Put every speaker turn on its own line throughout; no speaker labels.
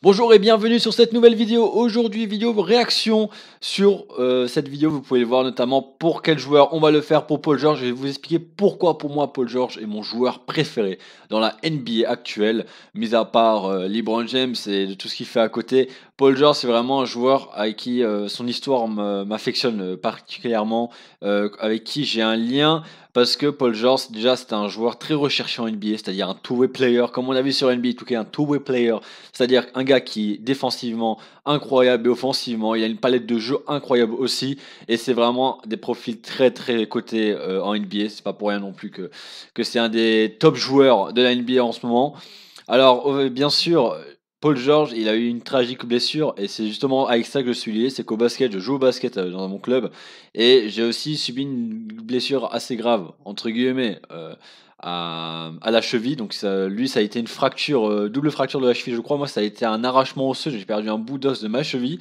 Bonjour et bienvenue sur cette nouvelle vidéo. Aujourd'hui, vidéo réaction sur cette vidéo. Vous pouvez le voir notamment pour quel joueur on va le faire pour Paul George. Je vais vous expliquer pourquoi pour moi Paul George est mon joueur préféré dans la NBA actuelle. Mis à part LeBron James et de tout ce qu'il fait à côté, Paul George c'est vraiment un joueur avec qui son histoire m'affectionne particulièrement, avec qui j'ai un lien. Parce que Paul George, déjà, c'est un joueur très recherché en NBA, c'est-à-dire un two-way player, comme on a vu sur NBA 2K, un two-way player, c'est-à-dire un gars qui est défensivement incroyable et offensivement, il a une palette de jeu incroyable aussi, et c'est vraiment des profils très très cotés en NBA, c'est pas pour rien non plus que c'est un des top joueurs de la NBA en ce moment. Alors, bien sûr, Paul George, il a eu une tragique blessure et c'est justement avec ça que je suis lié, c'est qu'au basket, je joue au basket dans mon club et j'ai aussi subi une blessure assez grave, entre guillemets, à la cheville. Donc lui, ça a été une fracture, double fracture de la cheville, je crois. Moi, ça a été un arrachement osseux, j'ai perdu un bout d'os de ma cheville.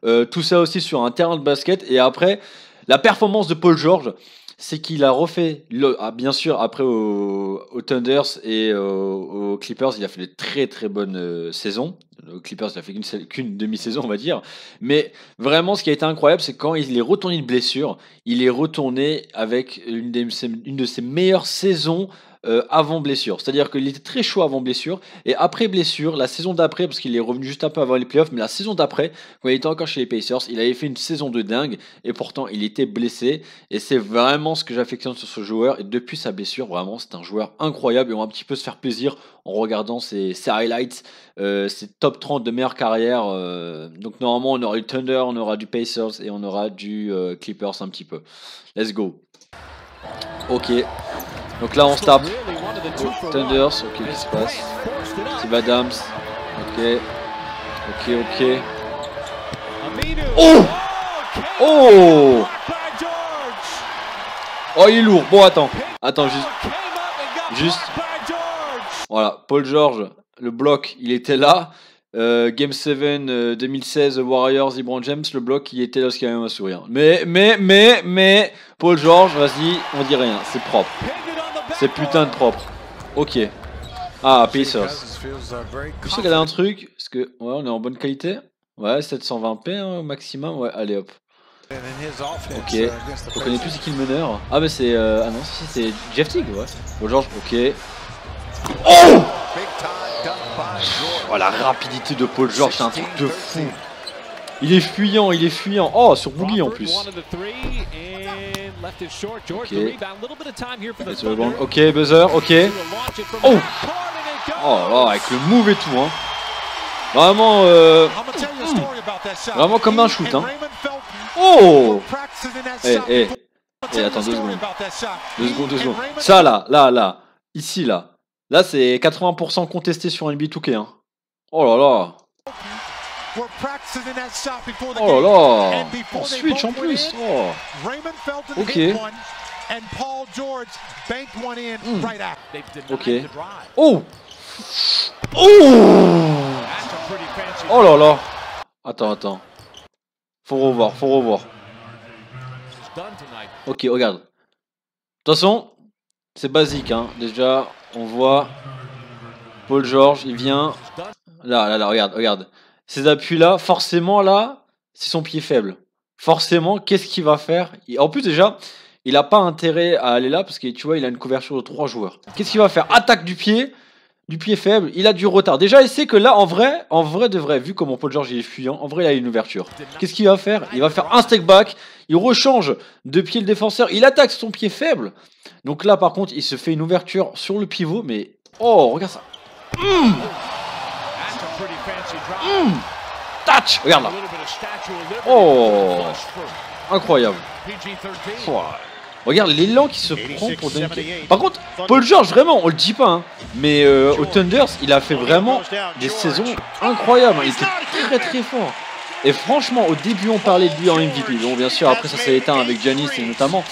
Tout ça aussi sur un terrain de basket. Et après, la performance de Paul George, c'est qu'il a refait, bien sûr, après aux Thunders et aux Clippers, il a fait de très très bonnes saisons. Aux Clippers, il a fait qu'une demi-saison, on va dire. Mais vraiment, ce qui a été incroyable, c'est quand il est retourné de blessure, il est retourné avec une de ses meilleures saisons avant blessure. C'est-à-dire qu'il était très chaud avant blessure. Et après blessure, la saison d'après, parce qu'il est revenu juste un peu avant les playoffs, mais la saison d'après, quand il était encore chez les Pacers, il avait fait une saison de dingue. Et pourtant, il était blessé. Et c'est vraiment ce que j'affectionne sur ce joueur. Et depuis sa blessure, vraiment, c'est un joueur incroyable. Et on va un petit peu se faire plaisir en regardant ses highlights, ses top 30 de meilleure carrière. Donc normalement, on aura du Thunder, on aura du Pacers et on aura du Clippers un petit peu. Let's go. Ok. Donc là on se tape Thunders, ok, qu'est-ce qui se passe? Steve Adams, ok. Oh! Oh! Oh, il est lourd. Bon, attends, juste. Voilà, Paul George, le bloc, il était là. Game 7 2016 Warriors, LeBron James, le bloc, il était là, ce qui a même un sourire. Mais, Paul George, vas-y, on dit rien, c'est propre. C'est putain de propre. Ok. Ah, Pacers. Je sais qu'il y a un truc, parce que ouais, on est en bonne qualité. Ouais, 720p hein, au maximum. Ouais, allez hop. Ok. On connaît plus c'est qui le meneur. Ah, mais c'est. Ah non, si, c'est Jeff Teague, ouais. Bon, George, ok. Oh! Oh, la rapidité de Paul George, c'est un truc de fou. Il est fuyant. Oh, sur Boogie en plus. Ok, buzzer, ok. Oh! Oh, avec le move et tout, hein. Vraiment, vraiment comme un shoot, hein. Oh! Attends, 2 secondes. 2 secondes. Ça, là. Ici, là. Là, c'est 80% contesté sur NBA 2K, hein. Oh là là. Oh là là. On switch en plus. Oh. Ok. Ok. Oh! Oh! Oh là là. Attends. Faut revoir. Ok, regarde. Attention, c'est basique, hein. Déjà, on voit Paul George, il vient. Là, regarde. Ces appuis-là, forcément, là, c'est son pied faible. Forcément, qu'est-ce qu'il va faire? En plus, déjà, il n'a pas intérêt à aller là parce que tu vois, il a une couverture de 3 joueurs. Qu'est-ce qu'il va faire? Attaque du pied faible, il a du retard. Déjà, il sait que là, en vrai de vrai, vu comment Paul George il est fuyant, en vrai, il a une ouverture. Qu'est-ce qu'il va faire? Il va faire un step back, il rechange de pied le défenseur, il attaque son pied faible. Donc là, par contre, il se fait une ouverture sur le pivot, mais oh, regarde ça. Touch! Regarde là. Oh! Incroyable. Oh. Regarde l'élan qui se prend pour dunker. Par contre, Paul George, vraiment, on le dit pas, hein, mais au Thunders, il a fait vraiment des saisons incroyables. Il était très très fort. Et franchement, au début, on parlait de lui en MVP. Bon, bien sûr, après, ça s'est éteint avec Giannis et notamment.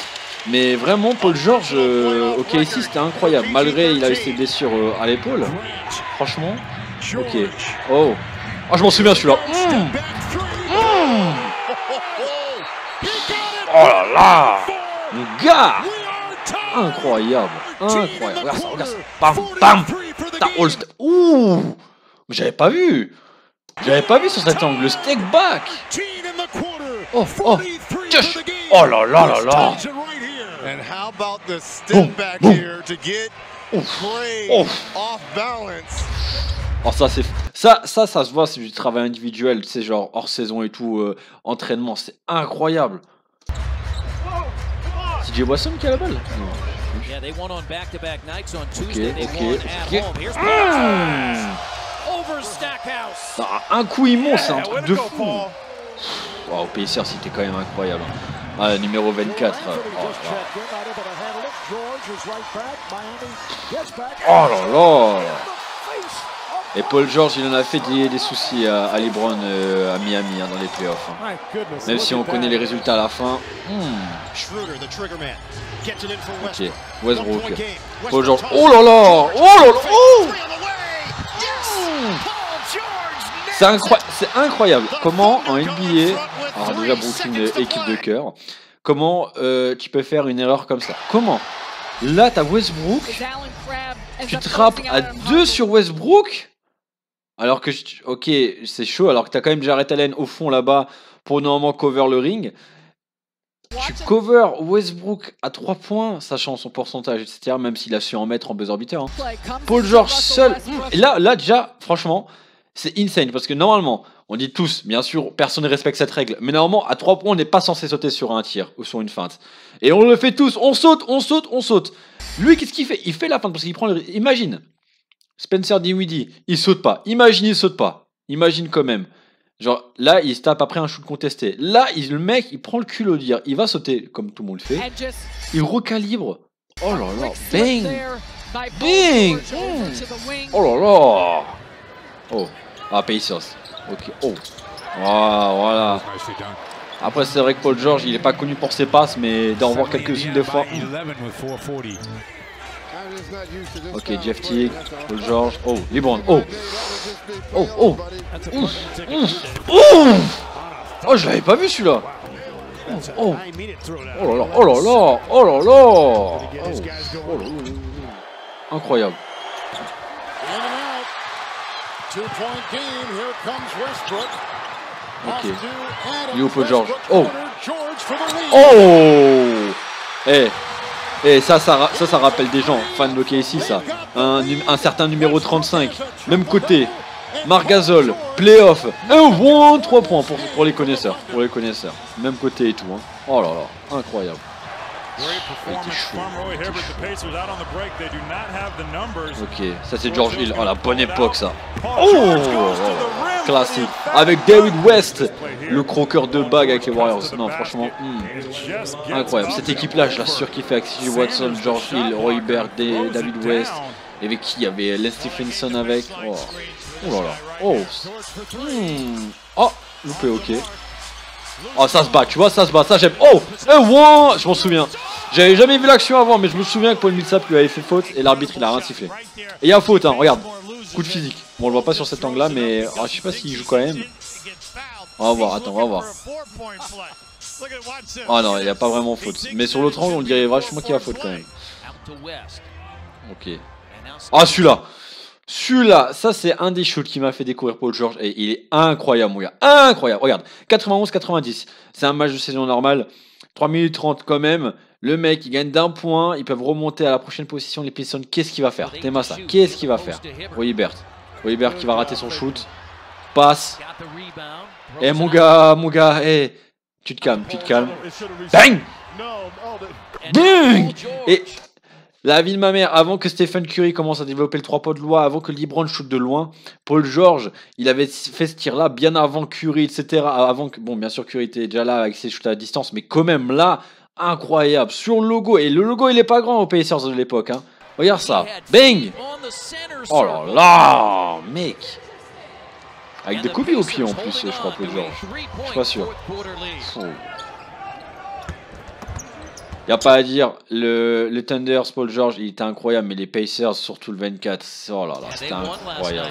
Mais vraiment, Paul George, au KC, c'était incroyable. Malgré, il a eu ses blessures à l'épaule. Franchement, ok. Oh, je m'en souviens, celui-là. Oh là là! Mon gars! Incroyable! Regarde ça. Bam! Ouh! J'avais pas vu! J'avais pas vu sur cet angle. Le step back. Oh, oh. Tch. Oh là là là là. Boum, boum. Ouf. Ouf. Oh, ça, c'est. Ça se voit, c'est du travail individuel. Tu sais, genre hors saison et tout. Entraînement. C'est incroyable. C'est Jay Wasson qui a la balle? Non. Ok, ok. Non, un coup immense, c'est un truc de fou. Wow, Pacers, c'était quand même incroyable. Ah, numéro 24. Oh là là. Et Paul George, il en a fait des soucis à LeBron à Miami dans les playoffs. Hein. Même si on connaît les résultats à la fin. Ok, Westbrook. Paul George. Oh là là. Oh là là. Oh. C'est incroyable comment en NBA, alors déjà Brooklyn équipe de cœur, comment tu peux faire une erreur comme ça. Comment? Là t'as Westbrook, tu te rappes à 2 sur Westbrook, alors que, ok c'est chaud, alors que t'as quand même Jarrett Allen au fond là-bas pour normalement cover le ring. Tu cover Westbrook à 3 points, sachant son pourcentage, etc., même s'il a su en mettre en buzzer beater. Hein. Paul George seul, et là déjà, franchement, c'est insane, parce que normalement, on dit tous, bien sûr, personne ne respecte cette règle, mais normalement, à 3 points, on n'est pas censé sauter sur un tir ou sur une feinte. Et on le fait tous, on saute, on saute, on saute. Lui, qu'est-ce qu'il fait? Il fait la feinte, parce qu'il prend le... Imagine, Spencer Dinwiddie, il saute pas. Imagine, il saute pas. Imagine quand même. Genre, là, il se tape après un shoot contesté. Là, le mec, il prend le culot de dire, il va sauter, comme tout le monde le fait. Il recalibre. Oh là là, bang! Bang! Oh là là! Oh, ah, Pacers. Ok, oh. Ah, voilà. Après, c'est vrai que Paul George, il est pas connu pour ses passes, mais d'en voir quelques-unes des fois. Ok, Jeff Teague, Paul George. Oh, LeBron. Oh. Oh, oh. Oh, oh, je l'avais pas vu celui-là. Oh. Oh là là, oh là là, oh là là. Oh. Oh là là. Incroyable. Ok. Il est où Paul George? Oh. Oh. Eh, ça rappelle des gens, fans de OKC, ça. Un certain numéro 35, même côté. Marc Gasol, playoff, 3 points pour les connaisseurs. Pour les connaisseurs. Même côté et tout. Hein. Oh là là, incroyable. Il était chaud. Ok, ça c'est George Hill. Oh la bonne époque ça. Oh, classique. Avec David West, le croqueur de bague avec les Warriors. Non franchement, incroyable. Cette équipe là, je la surkiffais avec CJ Watson, George Hill, Roy Hibbert, David West. Et avec qui il y avait Len Stephenson avec. Oh, oh là là. Oh. Oh, loupé, ok. Oh, ça se bat, tu vois, ça se bat, ça j'aime. Oh, je m'en souviens. J'avais jamais vu l'action avant, mais je me souviens que Paul Millsap lui avait fait faute et l'arbitre il a rien sifflé. Et il y a faute, hein, regarde. Coup de physique. Bon, on le voit pas sur cet angle là, mais oh, je sais pas s'il joue quand même. On va voir, attends, on va voir. Oh non, il n'y a pas vraiment faute. Mais sur l'autre angle, on dirait vachement qu'il y a faute quand même. Ok. Ah, celui-là! Celui-là, ça c'est un des shoots qui m'a fait découvrir Paul George et il est incroyable mon gars, incroyable, regarde, 91-90, c'est un match de saison normale, 3 minutes 30 quand même, le mec il gagne d'1 point, ils peuvent remonter à la prochaine position, les Pistons, qu'est-ce qu'il va faire? T'aimes ça, qu'est-ce qu'il va faire? Roy Hibbert qui va rater son shoot, passe, et mon gars, hey, tu te calmes, bang! Bang! Et... la vie de ma mère, avant que Stephen Curry commence à développer le 3 points de loi, avant que LeBron shoot de loin, Paul George, il avait fait ce tir-là bien avant Curry, etc. Avant que, bon, bien sûr, Curry était déjà là avec ses shoots à distance, mais quand même là, incroyable, sur le logo. Et le logo, il est pas grand aux Pacers de l'époque. Hein. Regarde ça, bang! Oh là là, mec! Avec des copies au pied en plus, je crois, Paul George. Je suis pas sûr. Oh. Y a pas à dire, le Thunder, Paul George, il était incroyable, mais les Pacers, surtout le 24, oh là là, c'était incroyable.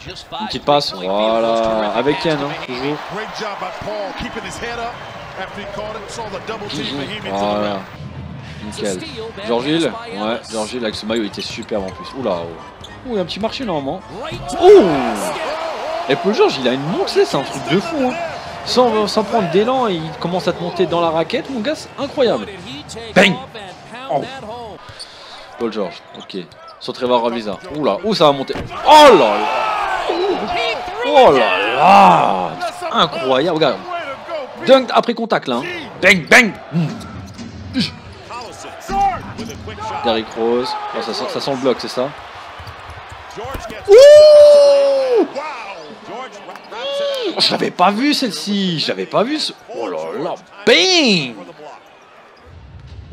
Une petite passe, voilà, avec Ken, hein, toujours. Voilà, nickel. George Hill, ouais, George Hill avec ce maillot, il était superbe en plus. Oula, oh, il y a un petit marché normalement. Oh, Et Paul George, il a une montée, c'est un truc de fou. Hein. Sans prendre d'élan, il commence à te monter dans la raquette, mon gars, c'est incroyable. Bang! Oh. Paul George, ok. Sur Trevor Ariza. Oula, où ça va monter? Oh là là! Oh là là! Incroyable, regarde. Dunk après contact là. Hein. Bang, bang! Derrick Rose. Oh, ça sent le bloc, c'est ça? Ouh! Je l'avais pas vu celle-ci. Je l'avais pas vu. Oh là là. Bang!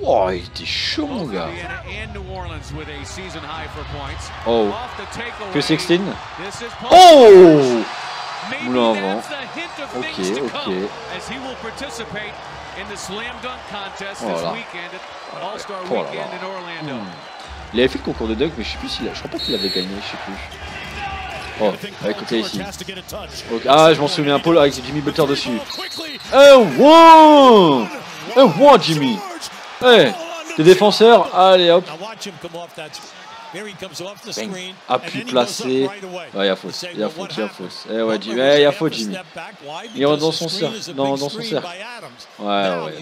Oh, il était chaud, mon gars. Oh. Que 16? Oh! Moulin avant. Ok, ok. Voilà. Oh là là. Il avait fait le concours de dunk, mais je sais plus s'il a. Je crois pas qu'il avait gagné, je sais plus. Oh, écoutez ici. Okay. Ah, je m'en souviens, Paul avec Jimmy Butler dessus. Un one, Jimmy. Hey, t'es défenseur, allez hop. Bang. Appui placé. Ouais, y'a faute, y'a faute, y'a faute. Eh ouais, Jimmy, y'a faute, Jimmy. Il rentre dans son cercle, dans son cercle. Ouais, ouais.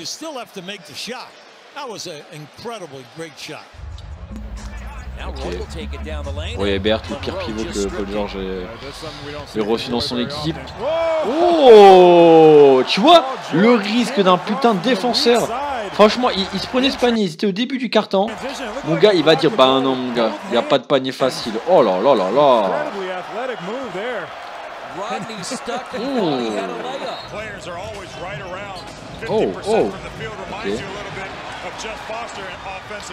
Okay. Oui, Hebert, le pire pivot que Paul George ait reçu dans son équipe. Oh! Tu vois, le risque d'un putain de défenseur. Franchement, il se prenait ce panier. C'était au début du carton. Mon gars, il va dire bah non, mon gars, il n'y a pas de panier facile. Oh là là là là. Oh, oh. Okay.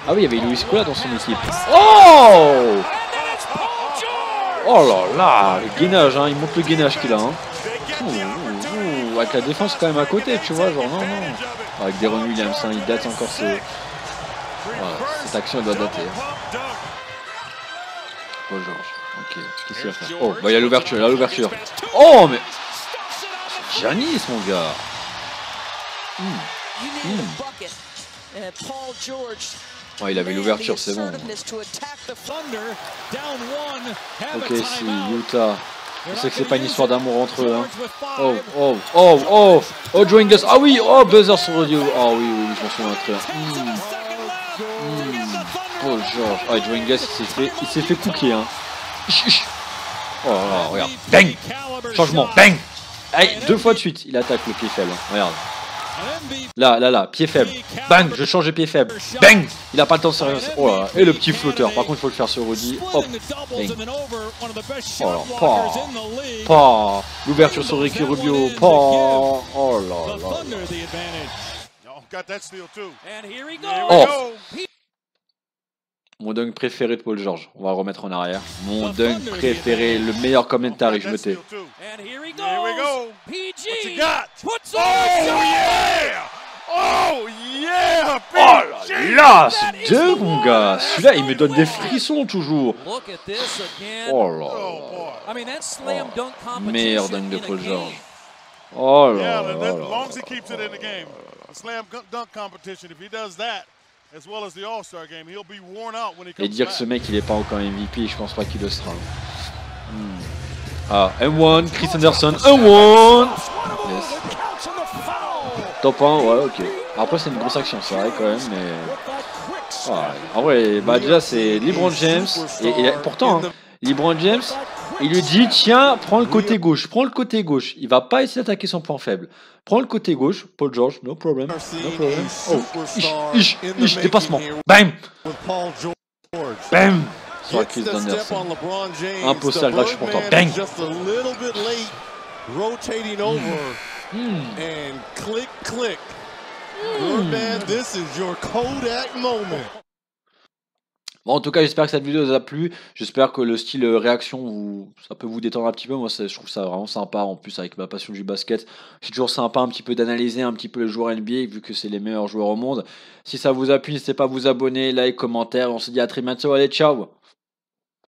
Ah oui, il y avait Louis Scola dans son équipe. Oh! Oh là là, le gainage, hein, il monte le gainage qu'il a. Hein. Avec la défense quand même à côté, tu vois, genre non, non. Avec Deron Williams, hein, il date encore ce... Voilà, cette action elle doit dater. Hein. Oh George, ok, qu'est-ce qu'il va faire? Oh, bah il y a l'ouverture, Oh mais... C'est Giannis, mon gars. Oh, il avait l'ouverture, c'est bon. Ok, si, Utah. Je sais que c'est pas une histoire d'amour entre eux. Hein. Oh, oh, oh, oh, oh, Joe Ingles. Ah oui, oh, buzzer sur radio. Oh oui, oui, je m'en souviens très bien. Oh, George. Ah, Joe Ingles, il s'est fait cooker. Hein. Oh, là, regarde. Bang! Changement. Bang! Allez, 2 fois de suite, il attaque le pied faible. Regarde. Là, pied faible. Bang, je change de pied faible. Bang, il a pas le temps de se... Oh là là. Et le petit flotteur. Par contre, il faut le faire sur Rudy. Hop. Bang. Oh là, pas. L'ouverture sur Ricky Rubio. Pas. Oh là là. Oh. Mon dunk préféré de Paul George. On va le remettre en arrière. Mon dunk préféré, le meilleur commentaire que je me tais. Oh là, ce dunk, mon gars. Celui-là, il me donne des frissons toujours. Oh là là. Oh. Meilleur dunk de Paul George. Oh là là. Et dire que ce mec il est pas encore MVP, je pense pas qu'il le sera. Ah, M1, Chris Anderson, M1. Yes. Top 1, ouais, ok. Après c'est une grosse action, c'est vrai quand même, mais... Ouais. En vrai, bah déjà c'est LeBron James, et pourtant, hein, LeBron James, il lui dit tiens, prends le côté gauche, il va pas essayer d'attaquer son point faible. Prends le côté gauche, Paul George, no problem, no problem. Oh, dépassement, bam, bam, sur la cuisse d'Anderson. Un postal gratuit pour toi, bang. Bon, en tout cas, j'espère que cette vidéo vous a plu. J'espère que le style réaction, ça peut vous détendre un petit peu. Moi, je trouve ça vraiment sympa. En plus, avec ma passion du basket, c'est toujours sympa un petit peu d'analyser un petit peu les joueurs NBA, vu que c'est les meilleurs joueurs au monde. Si ça vous a plu, n'hésitez pas à vous abonner, like, commentaire. On se dit à très bientôt. Allez, ciao!